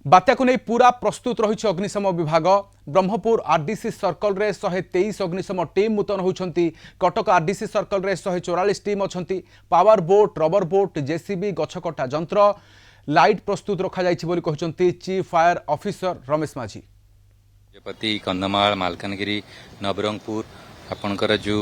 बात्या को नहीं पूरा प्रस्तुत रही अग्निशम विभाग ब्रह्मपुर आरडीसी सर्कल रे 123 अग्निशम टीम मुतन होती। कटक आरडीसी सर्कल रे 144 टीम अच्छा। Power boat rubber boat JCB गछकटा जंत्र लाइट प्रस्तुत रखा चीफ फायर ऑफिसर रमेश माझी। गजपति कंधमाल मालकानगिरी नवरंगपुर आपणकर जो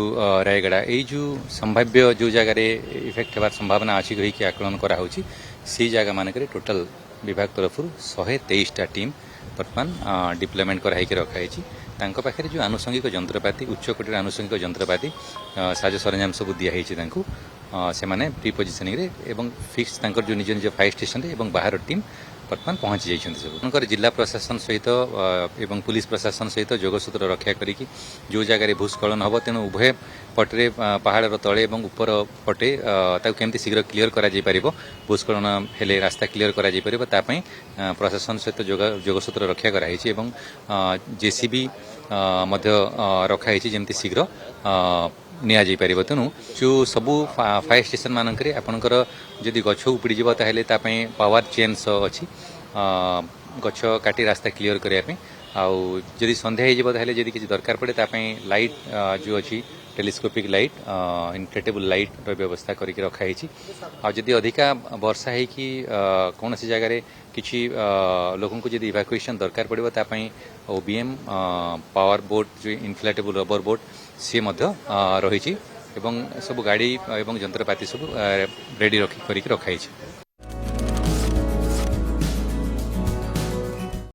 रायगड़ा यही जो संभाव्य जो जगार इफेक्ट होवार संभावना अच्छी कहीकि आकलन कराऊँगी से जगह मानक टोटाल विभाग तरफ 123टा टीम बर्तमान डिप्लॉयमेंट कराई रखाई। पाखे जो आनुषंगिक जंत्रपाति उच्चकोटर आनुषंगिक जंत्रपाति साज सरंजाम सब दिखाई से माने प्री पोजिशनिंग एवं फिक्स जो निज निज फायर स्टेशन एवं बाहर टीम बर्तमान पहुंची जाइछन्ति सब जिला प्रशासन सहित एवं पुलिस प्रशासन सहित जोगसूत्र रक्षा करिकि जो जगार भूस्खलन हम तेणु उभय पटे पहाड़ तले एवं उपर पटे केमती शीघ्र क्लीयर करा जाय परिबो भूस्खलन हेले रास्ता क्लीयर करा जाय परिबो तापई प्रशासन सहित जोगसूत्र रक्षा कराई एवं जेसीबी मध्य रखाई जेमती शीघ्र निया जाय परिबो। तेणु जो सबू फायर स्टेशन मानक आपणकर जदि गछ उपड़ी जीव ताहेले तापई पावर चेन्स अच्छी गछ काटी रास्ता क्लीयर करने आउ जदि संध्या हो जदि किसी दरकार पड़े तापई लाइट जो अच्छी टेलीस्कोपिक लाइट इनफ्लेटेबल लाइट व्यवस्था करके रखाई। आदि अधिका वर्षा है कि कौन सी जगह किसी लोगों को जदि इवाकुएशन दरकार पड़े तापई ओबीएम पावर बोट जो इनफ्लेटेबल रबर बोट सी रही एवं सब गाड़ी एवं जंत्रपाति सब रेडी रखी रखाई।